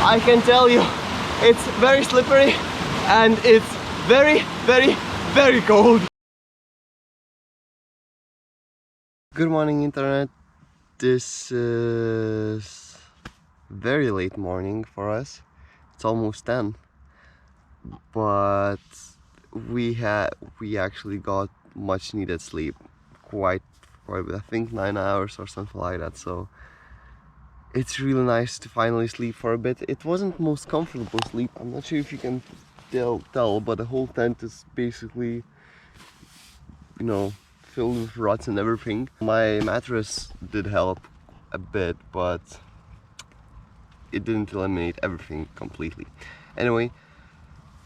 I can tell you, it's very slippery and it's very, very, very cold. Good morning, internet. This is very late morning for us. It's almost 10, but we actually got much needed sleep, quite I think 9 hours or something like that. So it's really nice to finally sleep for a bit. It wasn't most comfortable sleep. I'm not sure if you can tell, but the whole tent is basically, you know, filled with ruts and everything. My mattress did help a bit, but it didn't eliminate everything completely. Anyway,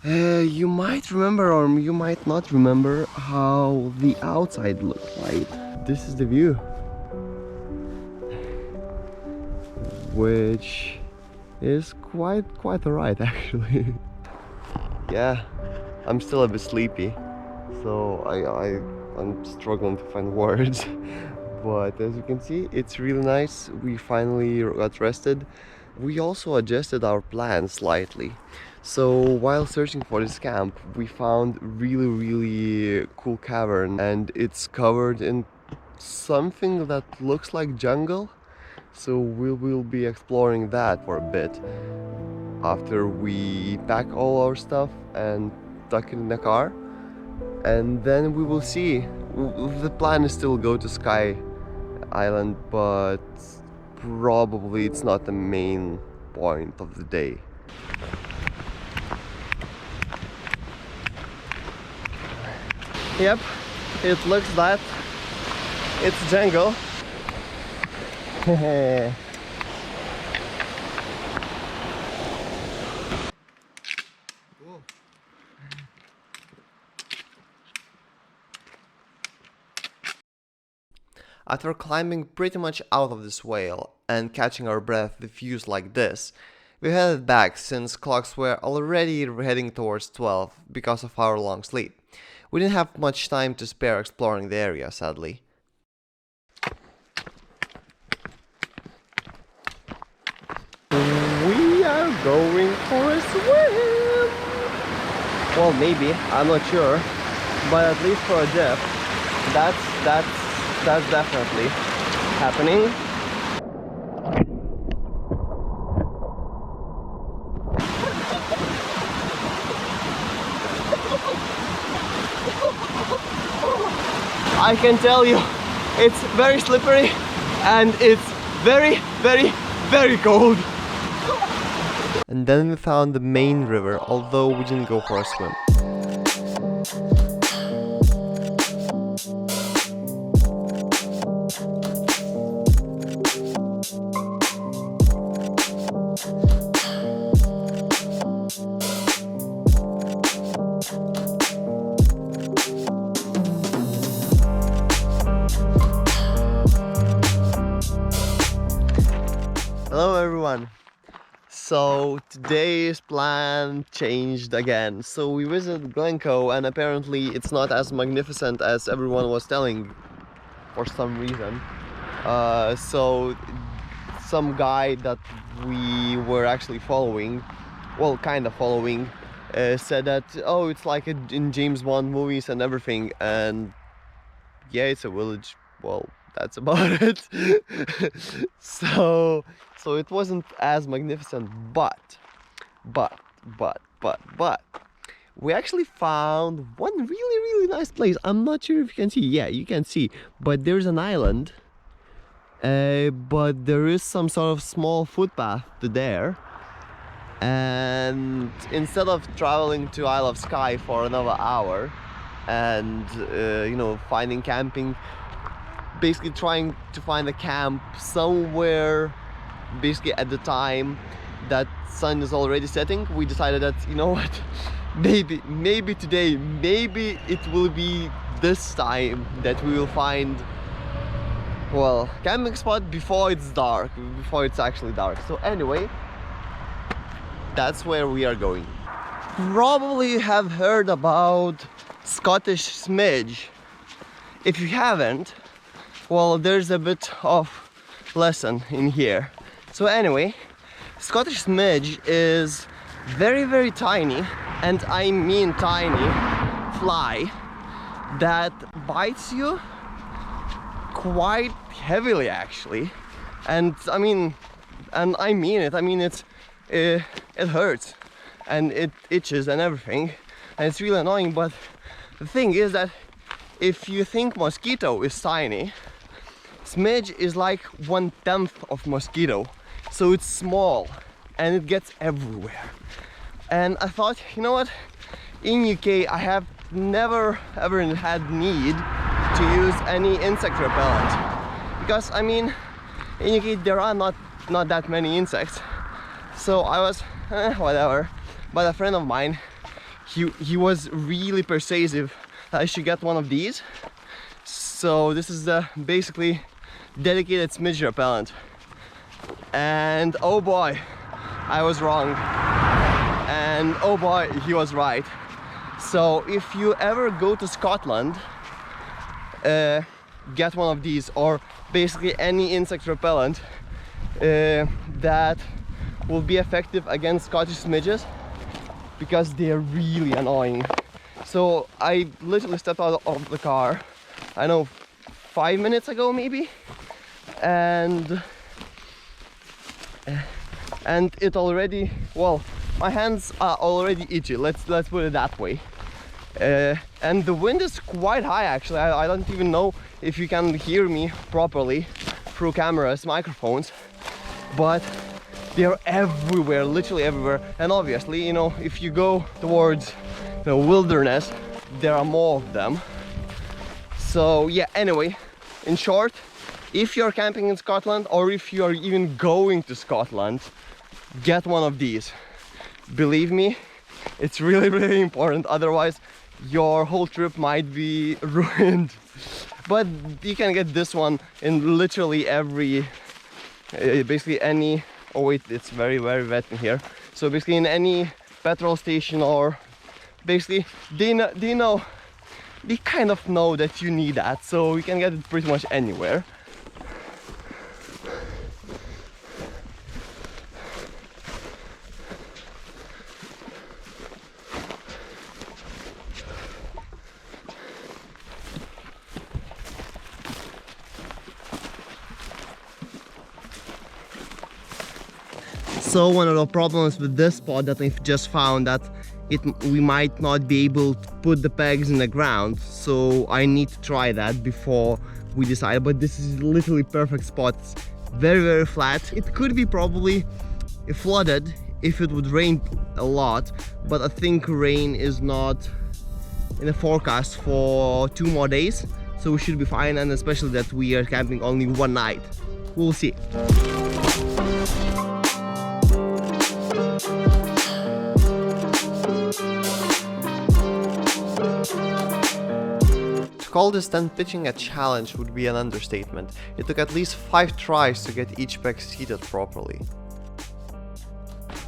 you might remember or you might not remember how the outside looked like. This is the view, which is quite alright actually. Yeah, I'm still a bit sleepy, so I'm struggling to find words. But as you can see, it's really nice. We finally got rested. We also adjusted our plans slightly. So while searching for this camp, we found really cool cavern, and it's covered in something that looks like jungle. So we will be exploring that for a bit after we pack all our stuff and tuck it in the car, and then we will see. The plan is still go to Skye Island, but probably it's not the main point of the day. Yep, it looks that it's jungle. After climbing pretty much out of this whale and catching our breath with views like this, we headed back since clocks were already heading towards 12 because of our long sleep. We didn't have much time to spare exploring the area, sadly. We are going for a swim! Well, maybe, I'm not sure, but at least for a dip, that's definitely happening. I can tell you, it's very slippery and it's very, very, very cold. And then we found the main river, although we didn't go for a swim. Hello everyone! So today's plan changed again. So we visited Glencoe, and apparently it's not as magnificent as everyone was telling for some reason. So some guy that we were actually following, well, kind of following, said that, oh, it's like in James Bond movies and everything, and yeah, it's a village. Well, that's about it. So it wasn't as magnificent, but we actually found one really nice place. I'm not sure if you can see. Yeah, you can see, but there's an island, but there is some sort of small footpath to there, and instead of traveling to Isle of Skye for another hour and you know, finding camping, basically trying to find a camp somewhere basically at the time that sun is already setting, we decided that, you know what, maybe today, maybe it will be this time that we will find, well, camping spot before it's dark, before it's actually dark. So anyway, that's where we are going. Probably have heard about Scottish smidge. If you haven't, well, there's a bit of lesson in here. So anyway, Scottish smidge is very tiny, and I mean tiny, fly that bites you quite heavily actually. And I mean it. I mean it hurts and it itches and everything, and it's really annoying. But the thing is that if you think mosquito is tiny, smidge is like 1/10 of mosquito, so it's small and it gets everywhere. And I thought, you know what, in UK I have never ever had need to use any insect repellent, because I mean in UK there are not that many insects. So I was whatever. But a friend of mine, he was really persuasive that I should get one of these. So this is the basically dedicated smidge repellent, and oh boy, I was wrong, and oh boy, he was right. So if you ever go to Scotland, get one of these, or basically any insect repellent that will be effective against Scottish smidges, because they are really annoying. So I literally stepped out of the car, I know 5 minutes ago maybe, and it already, well, my hands are already itchy, let's put it that way. And the wind is quite high actually. I don't even know if you can hear me properly through cameras, microphones, but they're everywhere, literally everywhere. And obviously, you know, if you go towards the wilderness, there are more of them. So yeah, anyway, in short, if you're camping in Scotland, or if you're even going to Scotland, get one of these. Believe me, it's really important, otherwise your whole trip might be ruined. But you can get this one in literally every, basically any, oh wait, it's very wet in here. So basically in any petrol station, or basically they kind of know that you need that, so you can get it pretty much anywhere. So one of the problems with this spot that I've just found, that we might not be able to put the pegs in the ground, so I need to try that before we decide. But this is literally perfect spot. It's very flat. It could be probably flooded if it would rain a lot, but I think rain is not in the forecast for 2 more days, so we should be fine, and especially that we are camping only one night. We'll see. To call this tent pitching a challenge would be an understatement. It took at least 5 tries to get each peg seated properly.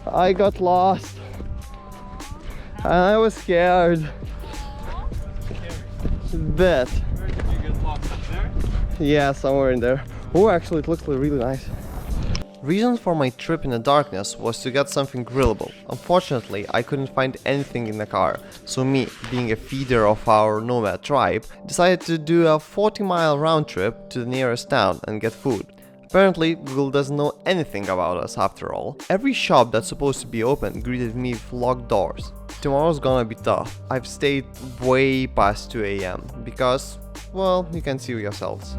I got lost and I was scared. A bit. Where did you get lost, up there? Yeah, somewhere in there. Oh, actually it looks really nice. Reason for my trip in the darkness was to get something grillable. Unfortunately, I couldn't find anything in the car, so me, being a feeder of our nomad tribe, decided to do a 40-mile round trip to the nearest town and get food. Apparently, Google doesn't know anything about us after all. Every shop that's supposed to be open greeted me with locked doors. Tomorrow's gonna be tough. I've stayed way past 2 AM because, well, you can see yourselves.